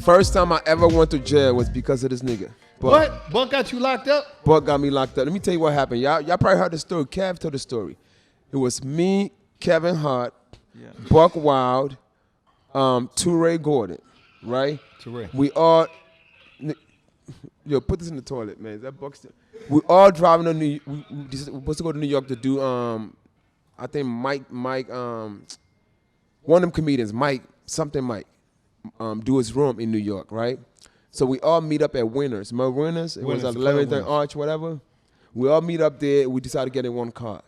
First time I ever went to jail was because of this nigga. What? Buck got you locked up? Buck got me locked up. Let me tell you what happened. Y'all probably heard the story. Kev told the story. It was me, Kevin Hart, Buck Wild, Toure Gordon, right? Toure. We all, put this in the toilet, man. Is that Buck still? We all driving to New. We supposed to go to New York to do. I think Mike, one of them comedians, Mike, do his room in New York, right? So we all meet up at Winners. Remember Winners? It was 11th Arch, whatever. We all meet up there. We decided to get in one car.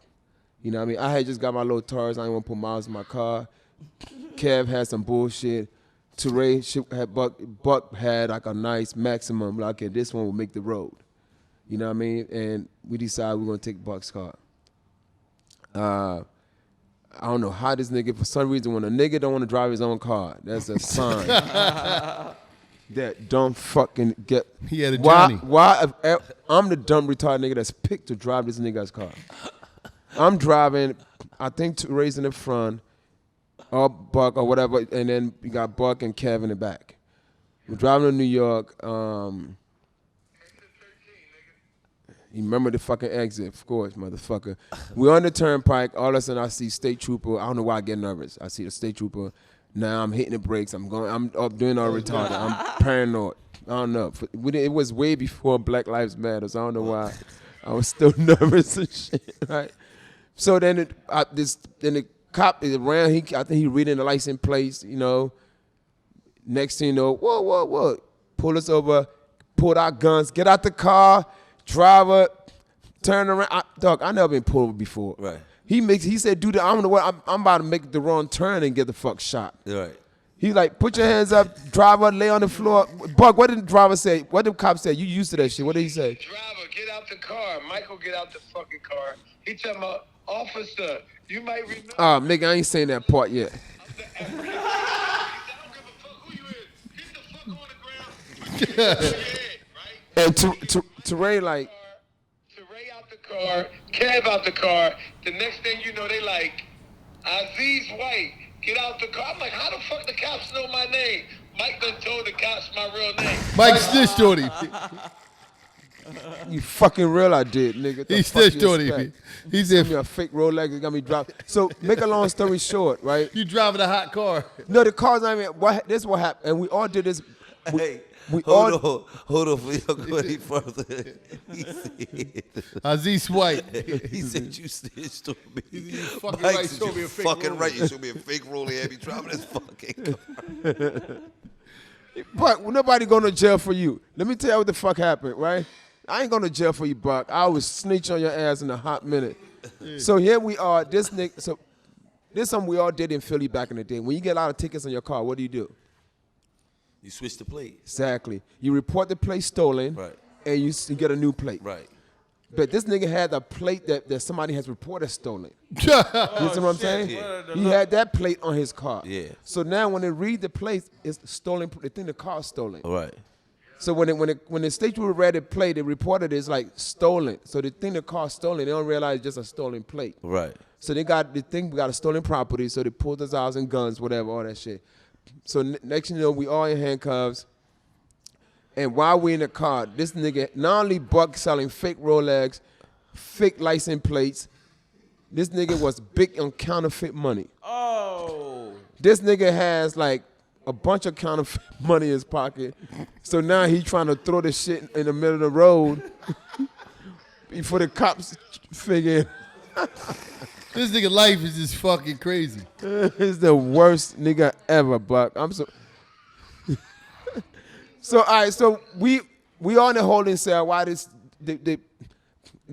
You know what I mean? I had just got my little Taurus. I didn't want to put miles in my car. Kev had some bullshit. Toure had Buck had like a nice Maximum. Like, okay, this one will make the road. You know what I mean? And we decided we're going to take Buck's car. I don't know how this nigga, for some reason, when a nigga don't want to drive his own car, that's a sign that don't fucking get. He had a Johnny. Why? I'm the dumb retarded nigga that's picked to drive this nigga's car. I'm driving, I think Toure's in the front, or Buck or whatever, and then you got Buck and Kev in the back. We're driving to New York. You remember the fucking exit, of course, motherfucker. We're on the turnpike. All of a sudden, I see state trooper. I don't know why I get nervous. I see the state trooper. Now I'm hitting the brakes. I'm up doing all retarded. I'm paranoid. I don't know. It was way before Black Lives Matter, so I don't know why I was still nervous and shit, right? So then the cop is around. I think he reading the license plates, you know. Next thing you know, whoa. Pull us over, pulled our guns, get out the car. Driver, turn around. Dog, I never been pulled over before. Right. He said, dude, I'm about to make the wrong turn and get the fuck shot. Right. He like, put your hands up, driver, lay on the floor. Buck, what did the driver say? What did the cop say? You used to that shit. What did he say? Driver, get out the car. Michael, get out the fucking car. He tell me, officer, you might remember. Oh, nigga, I ain't saying that part yet. I don't give a fuck who you is. Get the fuck on the ground. Right? And Toure like. Toure out the car, Kev out the car. The next thing you know, they like, Aziz White, get out the car. I'm like, how the fuck the cops know my name? Mike done told the cops my real name. Mike snitched on him. You fucking real I did, nigga. He snitched on him. He said, me a fake Rolex, it got me dropped. So make a long story short, right? You driving a hot car. No, the car's not even, this is what happened. And we all did this. Hold on, for y'all go any further. He said, Aziz White. He said you snitched on me. You fucking Mike right, said show you me a fake fucking Rollie. right. You showed me a fake Rollie and be driving this fucking car. But nobody going to jail for you. Let me tell you what the fuck happened, right? I ain't going to jail for you, Buck. I was snitch on your ass in a hot minute. So here we are. This nigga. So this is something we all did in Philly back in the day. When you get a lot of tickets on your car, what do? You switch the plate. Exactly. You report the plate stolen, Right. and you get a new plate. Right. But this nigga had a plate that somebody has reported stolen. You see what I'm saying? Yeah. He had that plate on his car. Yeah. So now when they read the plate, it's stolen. They think the car's stolen. All right. So when the state trooper read the plate, they reported it's like stolen. So they think the car's stolen. They don't realize it's just a stolen plate. Right. So they think we got a stolen property. So they pulled us out and guns, whatever, all that shit. So next thing you know, we all in handcuffs. And while we in the car, this nigga, not only Buck selling fake Rolex, fake license plates, this nigga was big on counterfeit money. Oh. This nigga has like a bunch of counterfeit money in his pocket. So now he trying to throw this shit in the middle of the road before the cops figure it. This nigga life is just fucking crazy. It's the worst nigga ever, Buck. I'm so. So all right, so we all in the holding cell. Why they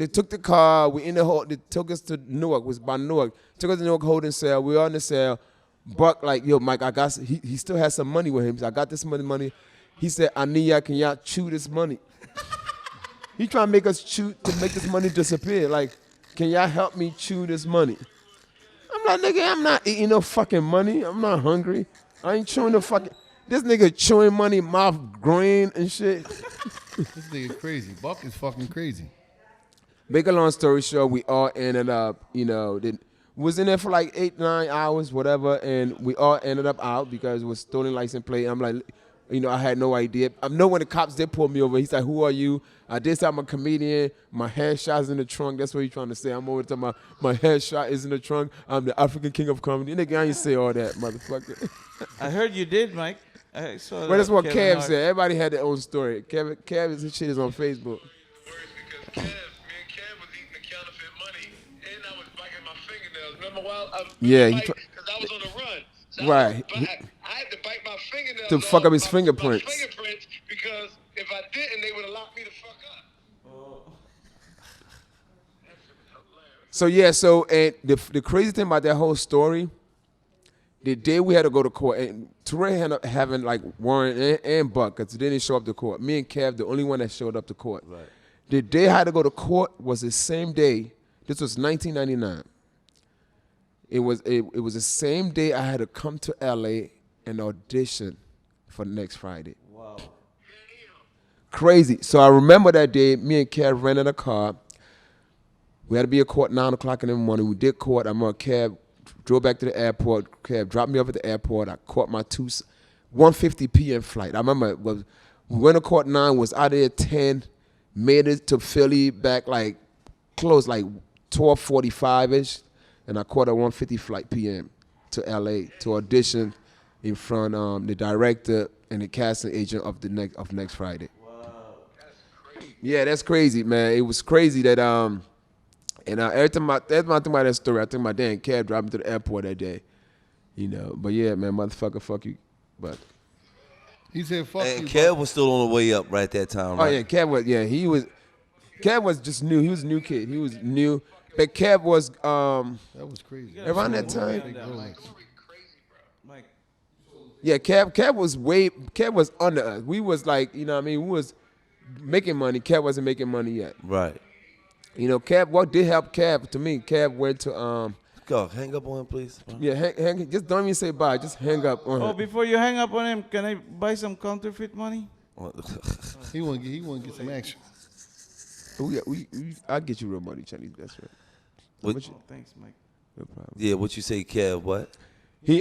took the car. We in the hold. They took us to Newark. It was by Newark. Took us to Newark holding cell. We all in the cell. Buck like, yo, Mike, I got. He still has some money with him. So I got this money. He said, I need y'all. Can y'all chew this money? He trying to make us chew to make this money disappear. Like, can y'all help me chew this money? I'm like, nigga, I'm not eating no fucking money. I'm not hungry. I ain't chewing no fucking. This nigga chewing money, mouth green and shit. This nigga crazy. Buck is fucking crazy. Make a long story short, we all ended up, was in there for like 8-9 hours, whatever, and we all ended up out because it was stolen license plate. I'm like, I had no idea. I know when the cops did pull me over, he's like, "Who are you?" I did say I'm a comedian. My headshot's in the trunk. That's what he's trying to say. I'm over talking about my headshot is in the trunk. I'm the African king of comedy. Nigga, I ain't say all that, motherfucker. I heard you did, Mike. I saw But that's what Kevin Kev Hart. said. Everybody had their own story. His shit is on Facebook. Because me and Kev was eating the counterfeit money, and I was biting my fingernails. Remember while because I was on the run. So Right. I had to bite my fingernails To fuck up his my fingerprints. fingerprints, because if I didn't, they would have locked me the fuck up. So and the crazy thing about that whole story, the day we had to go to court, and Touré ended up having like Warren and Buck, because they didn't show up to court. Me and Kev, the only one that showed up to court. Right. The day I had to go to court was the same day. This was 1999. It was the same day I had to come to LA and audition for next Friday. Wow. Crazy. So I remember that day, me and Kev rented a car. We had to be at court 9 o'clock in the morning. We did court. I remember Kev drove back to the airport. Kev dropped me off at the airport. I caught my 1:50 p.m. flight. I remember we went to court 9, was out there at 10, made it to Philly back like close like 12:45-ish. And I caught a 1:50 flight p.m. to LA to audition in front of the director and the casting agent of next Friday. Wow. That's crazy. Yeah, that's crazy, man. It was crazy that every time I think about that story, I think my damn cab dropped me to the airport that day. But yeah, man, motherfucker, fuck you. But He said, fuck And you. Kev was still on the way up right that time, right? oh yeah, Kev was just new. He was a new kid. He was new. But Kev was That was crazy. around that time. Mike. Yeah, Kev was under us. We was like, we was making money. Kev wasn't making money yet. Right. Kev, what did help Kev to me, Kev went to Go, hang up on him, please. hang just don't even say bye, just hang up on Oh, him. before you hang up on him, can I buy some counterfeit money? He want to get some action. I'll get you real money, Chinese. That's right. What- What you- Thanks, Mike. no problem. Yeah, what you say, Kev? What? He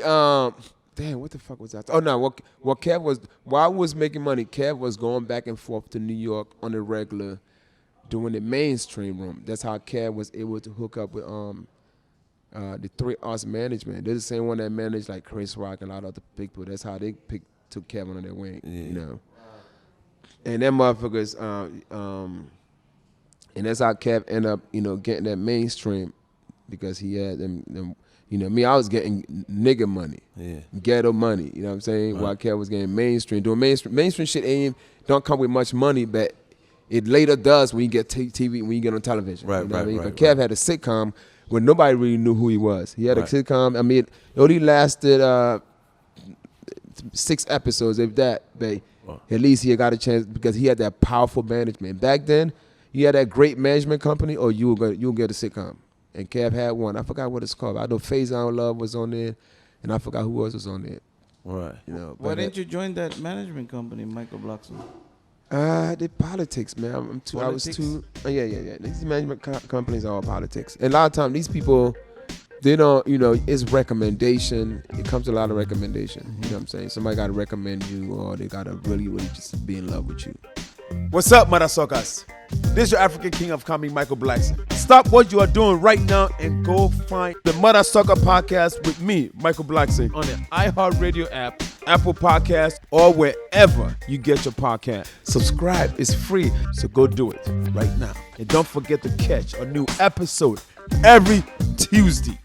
damn, what the fuck was that? Oh no, what Kev was while I was making money, Kev was going back and forth to New York on the regular, doing the mainstream room. That's how Kev was able to hook up with the 3 Arts management. They're the same one that managed like Chris Rock and a lot of other big people. That's how they took Kevin on their wing, And them motherfuckers, and that's how Kev ended up, getting that mainstream, because he had them. Me, I was getting nigga money, ghetto money. You know what I'm saying? While Kev was getting mainstream, doing mainstream shit don't come with much money, but it later does when you get TV, when you get on television. Right, you know what I mean? right, But Kev had a sitcom where nobody really knew who he was. He had a sitcom. I mean, it only lasted 6 episodes, if that. But at least he got a chance because he had that powerful management. Back then, you had that great management company, or you'll get a sitcom. And Kev had one. I forgot what it's called. I know Faison Love was on there, and I forgot who else was on there. Right. Why didn't you join that management company, Michael Blackson? The politics, man. I was Politics? too. Yeah. These management companies are all politics, and a lot of times these people, they don't. It's recommendation. It comes to a lot of recommendation. You know what I'm saying? Somebody got to recommend you, or they got to really, really just be in love with you. What's up, Modasuckas? This is your African King of Comedy, Michael Blackson. Stop what you are doing right now and go find the Modasucka podcast with me, Michael Blackson, on the iHeartRadio app, Apple Podcast, or wherever you get your podcast. Subscribe. It's free, so go do it right now. And don't forget to catch a new episode every Tuesday.